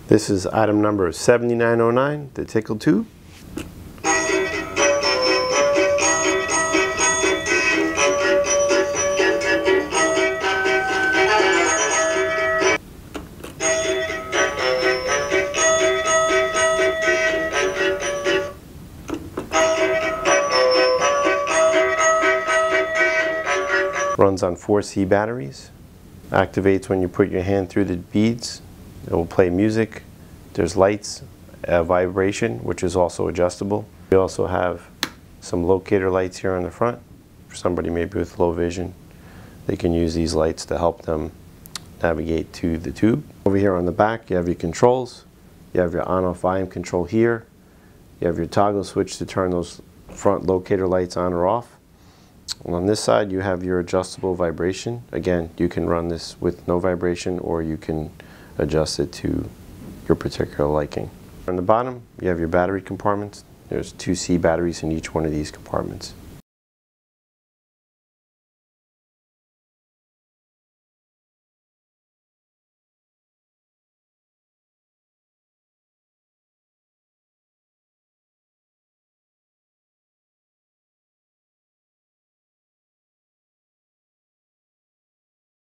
This is item number 7909, the tickle tube. Runs on 4C batteries. Activates when you put your hand through the beads. It will play music. There's lights, vibration, which is also adjustable. We also have some locator lights here on the front. For somebody maybe with low vision, they can use these lights to help them navigate to the tube. Over here on the back, you have your controls. You have your on-off volume control here. You have your toggle switch to turn those front locator lights on or off. And on this side, you have your adjustable vibration. Again, you can run this with no vibration, or you can adjust it to your particular liking. On the bottom, you have your battery compartments. There's 2C batteries in each one of these compartments.